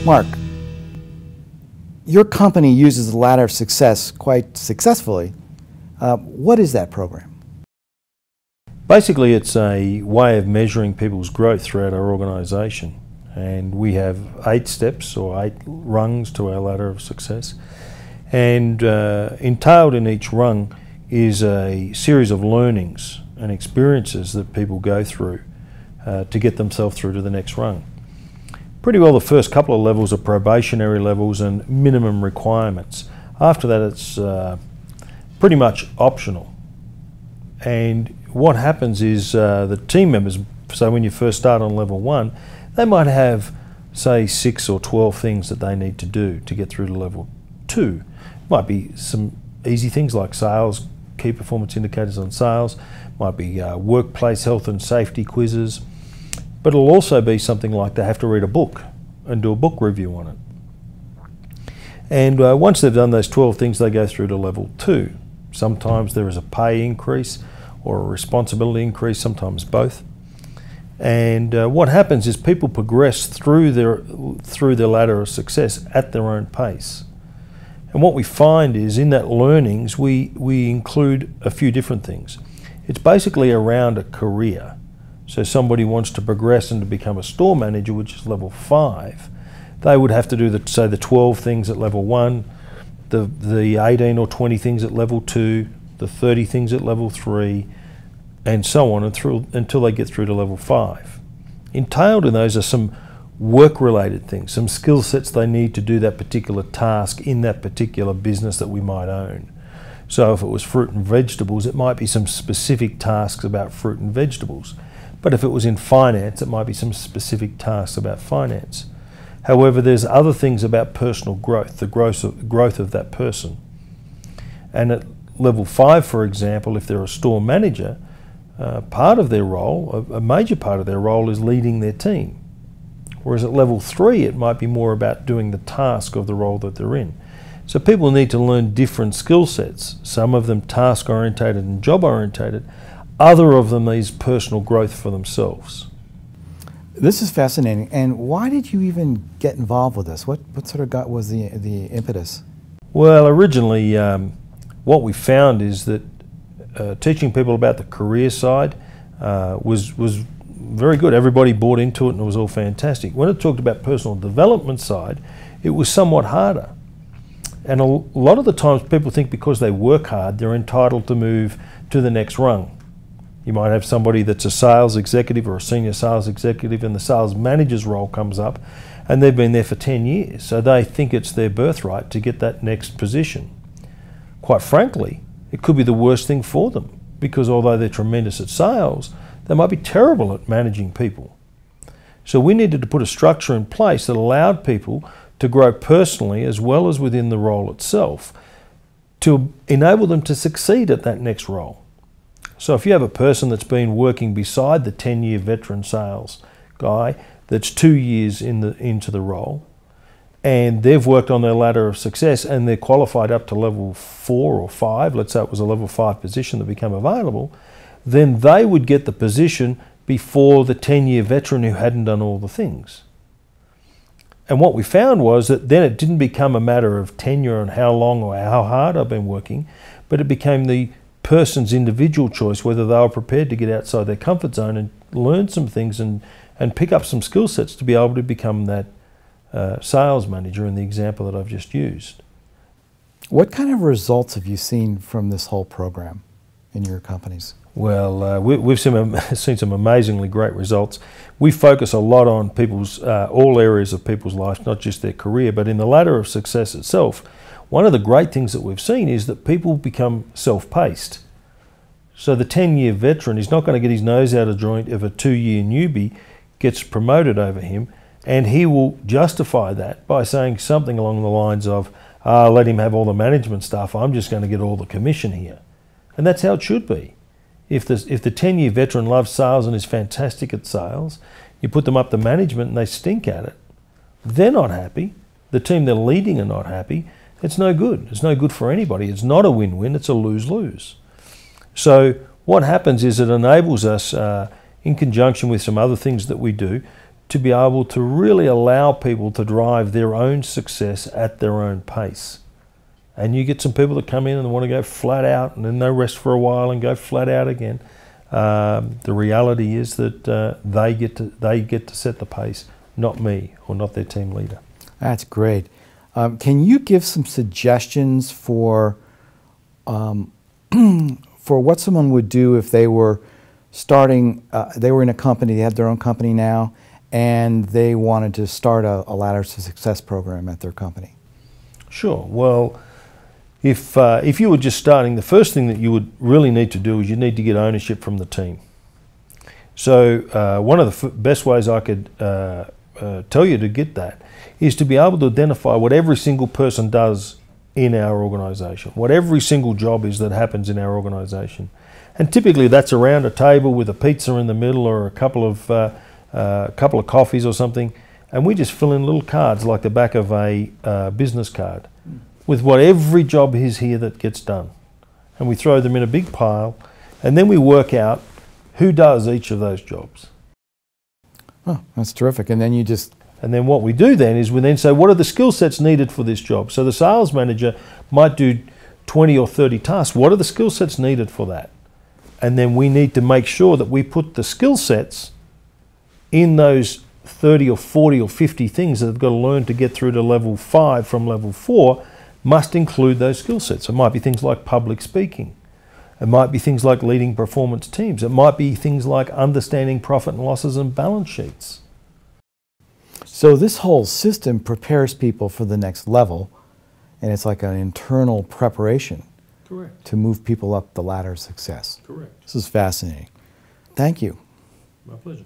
Mark, your company uses the Ladder of Success quite successfully. What is that program? Basically, it's a way of measuring people's growth throughout our organisation. And we have 8 steps or 8 rungs to our ladder of success. And entailed in each rung is a series of learnings and experiences that people go through to get themselves through to the next rung. Pretty well the first couple of levels are probationary levels and minimum requirements. After that it's pretty much optional. And what happens is the team members, so when you first start on level 1, they might have, say, 6 or 12 things that they need to do to get through to level 2. Might be some easy things like sales, key performance indicators on sales, might be workplace health and safety quizzes, but it'll also be something like they have to read a book and do a book review on it. And once they've done those 12 things, they go through to level 2. Sometimes there is a pay increase or a responsibility increase, sometimes both. And what happens is people progress through their ladder of success at their own pace. And what we find is in that learnings, we include a few different things. It's basically around a career. So somebody wants to progress and to become a store manager, which is level 5. They would have to do the 12 things at level 1, the 18 or 20 things at level 2, the 30 things at level 3, and so on until they get through to level 5. Entailed in those are some work-related things, some skill sets they need to do that particular task in that particular business that we might own. So if it was fruit and vegetables, it might be some specific tasks about fruit and vegetables. But if it was in finance, it might be some specific tasks about finance. However, there's other things about personal growth, the growth of that person. And at level 5, for example, if they're a store manager, part of their role, a major part of their role is leading their team. Whereas at level 3, it might be more about doing the task of the role that they're in. So people need to learn different skill sets, some of them task-orientated and job-orientated, other of them is personal growth for themselves. This is fascinating. And why did you even get involved with this? What sort of was the impetus? Well, originally, what we found is that teaching people about the career side was very good. Everybody bought into it and it was all fantastic. When it talked about personal development side, it was somewhat harder. And a lot of the times people think because they work hard, they're entitled to move to the next rung. You might have somebody that's a sales executive or a senior sales executive and the sales manager's role comes up and they've been there for 10 years. So they think it's their birthright to get that next position. Quite frankly, it could be the worst thing for them because although they're tremendous at sales, they might be terrible at managing people. So we needed to put a structure in place that allowed people to grow personally as well as within the role itself to enable them to succeed at that next role. So if you have a person that's been working beside the 10-year veteran sales guy that's 2 years into the role, and they've worked on their ladder of success and they're qualified up to level 4 or 5, let's say it was a level 5 position that became available, then they would get the position before the 10-year veteran who hadn't done all the things. And what we found was that then it didn't become a matter of tenure and how long or how hard I've been working, but it became the person's individual choice whether they were prepared to get outside their comfort zone and learn some things and pick up some skill sets to be able to become that sales manager in the example that I've just used. What kind of results have you seen from this whole program in your companies? Well, we've seen some amazingly great results. We focus a lot on people's, all areas of people's life, not just their career, but in the ladder of success itself. One of the great things that we've seen is that people become self-paced. So the 10-year veteran is not going to get his nose out of joint if a 2-year newbie gets promoted over him, and he will justify that by saying something along the lines of, let him have all the management stuff, I'm just going to get all the commission here. And that's how it should be. If the 10-year veteran loves sales and is fantastic at sales, you put them up to management and they stink at it. They're not happy. The team they're leading are not happy. It's no good. It's no good for anybody. It's not a win-win. It's a lose-lose. So what happens is it enables us, in conjunction with some other things that we do, to be able to really allow people to drive their own success at their own pace. And you get some people that come in and want to go flat out and then they rest for a while and go flat out again. The reality is that they get to set the pace, not me or not their team leader. That's great. Can you give some suggestions for what someone would do if they were starting, they were in a company, they had their own company now, and they wanted to start a Ladder to Success program at their company? Sure. Well, if you were just starting, the first thing that you would really need to do is you need to get ownership from the team. So one of the best ways I could tell you to get that is to be able to identify what every single person does in our organisation, what every single job is that happens in our organisation. And typically that's around a table with a pizza in the middle or a couple of coffees or something, and we just fill in little cards like the back of a business card with what every job is here that gets done. And we throw them in a big pile, and then we work out who does each of those jobs. Oh, that's terrific. And then what we do then is we then say, what are the skill sets needed for this job? So the sales manager might do 20 or 30 tasks. What are the skill sets needed for that? And then we need to make sure that we put the skill sets in those 30 or 40 or 50 things that they've got to learn to get through to level 5 from level 4 must include those skill sets. It might be things like public speaking. It might be things like leading performance teams. It might be things like understanding profit and losses and balance sheets. So this whole system prepares people for the next level, and it's like an internal preparation. Correct. To move people up the ladder of success. Correct. This is fascinating. Thank you. My pleasure.